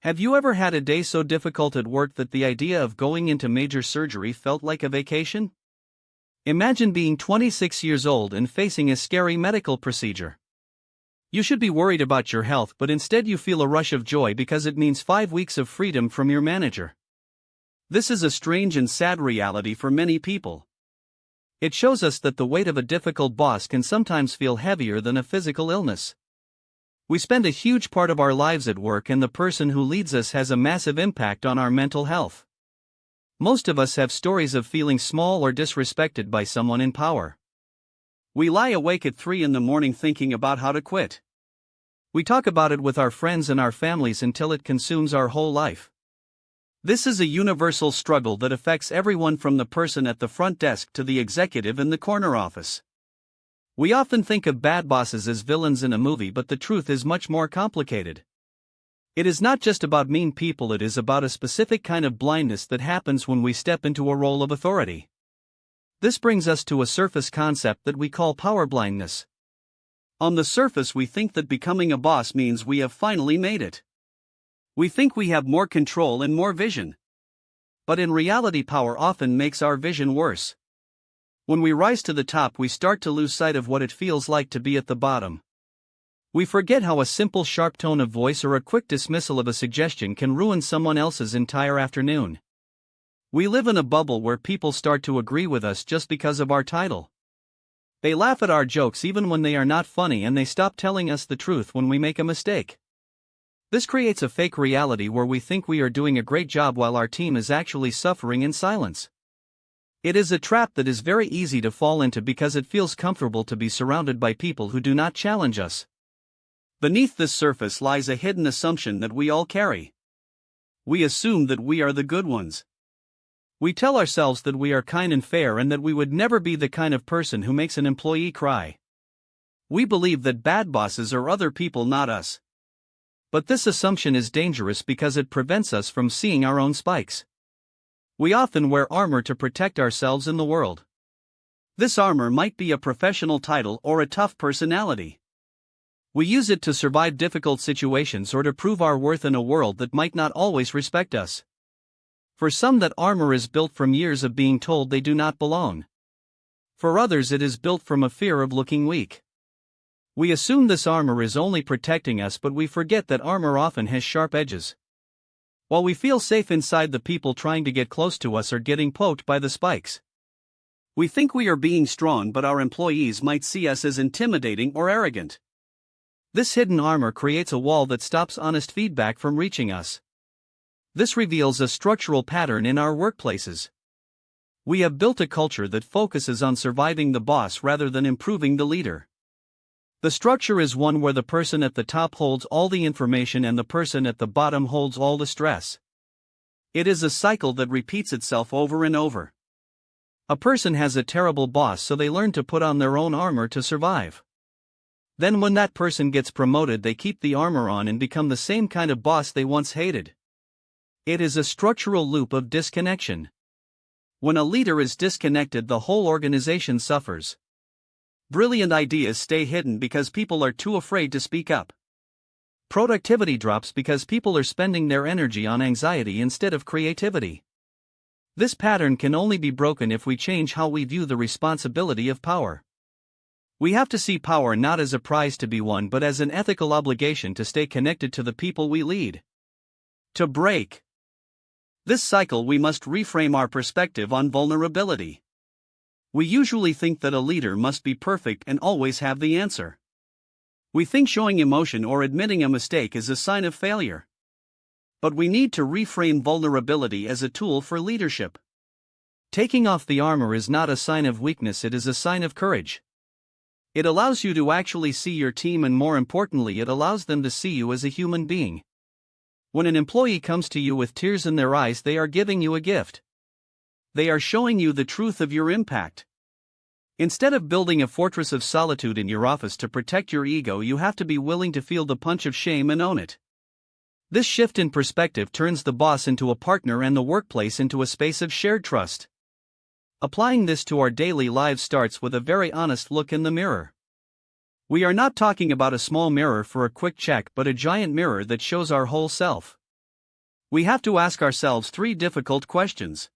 Have you ever had a day so difficult at work that the idea of going into major surgery felt like a vacation? Imagine being 26 years old and facing a scary medical procedure. You should be worried about your health, but instead you feel a rush of joy because it means 5 weeks of freedom from your manager. This is a strange and sad reality for many people. It shows us that the weight of a difficult boss can sometimes feel heavier than a physical illness. We spend a huge part of our lives at work, and the person who leads us has a massive impact on our mental health. Most of us have stories of feeling small or disrespected by someone in power. We lie awake at 3 a.m. thinking about how to quit. We talk about it with our friends and our families until it consumes our whole life. This is a universal struggle that affects everyone from the person at the front desk to the executive in the corner office. We often think of bad bosses as villains in a movie, but the truth is much more complicated. It is not just about mean people, it is about a specific kind of blindness that happens when we step into a role of authority. This brings us to a surface concept that we call power blindness. On the surface, we think that becoming a boss means we have finally made it. We think we have more control and more vision. But in reality, power often makes our vision worse. When we rise to the top, we start to lose sight of what it feels like to be at the bottom. We forget how a simple sharp tone of voice or a quick dismissal of a suggestion can ruin someone else's entire afternoon. We live in a bubble where people start to agree with us just because of our title. They laugh at our jokes even when they are not funny, and they stop telling us the truth when we make a mistake. This creates a fake reality where we think we are doing a great job while our team is actually suffering in silence. It is a trap that is very easy to fall into because it feels comfortable to be surrounded by people who do not challenge us. Beneath this surface lies a hidden assumption that we all carry. We assume that we are the good ones. We tell ourselves that we are kind and fair and that we would never be the kind of person who makes an employee cry. We believe that bad bosses are other people, not us. But this assumption is dangerous because it prevents us from seeing our own spikes. We often wear armor to protect ourselves in the world. This armor might be a professional title or a tough personality. We use it to survive difficult situations or to prove our worth in a world that might not always respect us. For some, that armor is built from years of being told they do not belong. For others, it is built from a fear of looking weak. We assume this armor is only protecting us, but we forget that armor often has sharp edges. While we feel safe inside, the people trying to get close to us are getting poked by the spikes. We think we are being strong, but our employees might see us as intimidating or arrogant. This hidden armor creates a wall that stops honest feedback from reaching us. This reveals a structural pattern in our workplaces. We have built a culture that focuses on surviving the boss rather than improving the leader. The structure is one where the person at the top holds all the information and the person at the bottom holds all the stress. It is a cycle that repeats itself over and over. A person has a terrible boss, so they learn to put on their own armor to survive. Then when that person gets promoted, they keep the armor on and become the same kind of boss they once hated. It is a structural loop of disconnection. When a leader is disconnected, the whole organization suffers. Brilliant ideas stay hidden because people are too afraid to speak up. Productivity drops because people are spending their energy on anxiety instead of creativity. This pattern can only be broken if we change how we view the responsibility of power. We have to see power not as a prize to be won, but as an ethical obligation to stay connected to the people we lead. To break this cycle, we must reframe our perspective on vulnerability. We usually think that a leader must be perfect and always have the answer. We think showing emotion or admitting a mistake is a sign of failure. But we need to reframe vulnerability as a tool for leadership. Taking off the armor is not a sign of weakness, it is a sign of courage. It allows you to actually see your team, and more importantly, it allows them to see you as a human being. When an employee comes to you with tears in their eyes, they are giving you a gift. They are showing you the truth of your impact. Instead of building a fortress of solitude in your office to protect your ego, you have to be willing to feel the punch of shame and own it. This shift in perspective turns the boss into a partner and the workplace into a space of shared trust. Applying this to our daily lives starts with a very honest look in the mirror. We are not talking about a small mirror for a quick check, but a giant mirror that shows our whole self. We have to ask ourselves three difficult questions.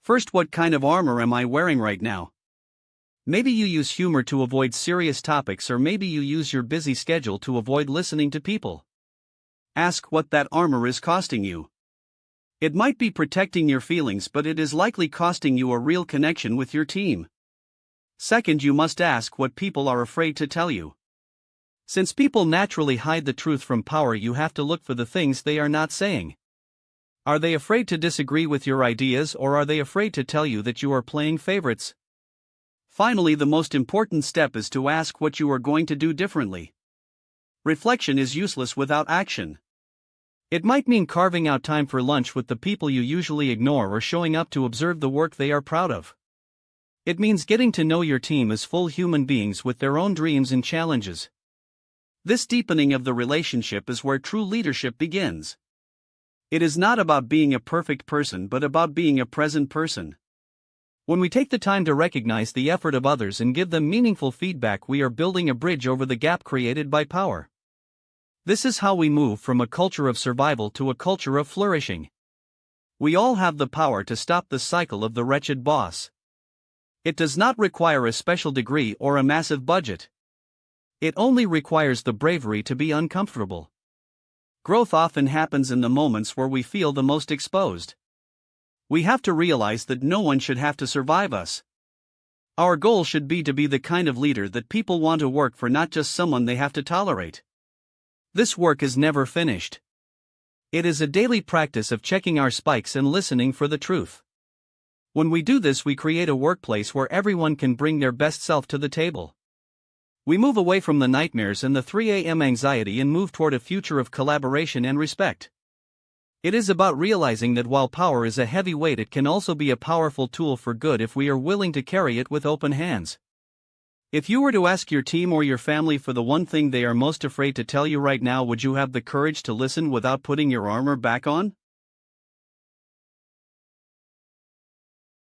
First, what kind of armor am I wearing right now? Maybe you use humor to avoid serious topics, or maybe you use your busy schedule to avoid listening to people. Ask what that armor is costing you. It might be protecting your feelings, but it is likely costing you a real connection with your team. Second, you must ask what people are afraid to tell you. Since people naturally hide the truth from power, you have to look for the things they are not saying. Are they afraid to disagree with your ideas, or are they afraid to tell you that you are playing favorites? Finally, the most important step is to ask what you are going to do differently. Reflection is useless without action. It might mean carving out time for lunch with the people you usually ignore, or showing up to observe the work they are proud of. It means getting to know your team as full human beings with their own dreams and challenges. This deepening of the relationship is where true leadership begins. It is not about being a perfect person, but about being a present person. When we take the time to recognize the effort of others and give them meaningful feedback, we are building a bridge over the gap created by power. This is how we move from a culture of survival to a culture of flourishing. We all have the power to stop the cycle of the wretched boss. It does not require a special degree or a massive budget. It only requires the bravery to be uncomfortable. Growth often happens in the moments where we feel the most exposed. We have to realize that no one should have to survive us. Our goal should be to be the kind of leader that people want to work for, not just someone they have to tolerate. This work is never finished. It is a daily practice of checking our spikes and listening for the truth. When we do this, we create a workplace where everyone can bring their best self to the table. We move away from the nightmares and the 3 a.m. anxiety and move toward a future of collaboration and respect. It is about realizing that while power is a heavy weight, it can also be a powerful tool for good if we are willing to carry it with open hands. If you were to ask your team or your family for the one thing they are most afraid to tell you right now, would you have the courage to listen without putting your armor back on?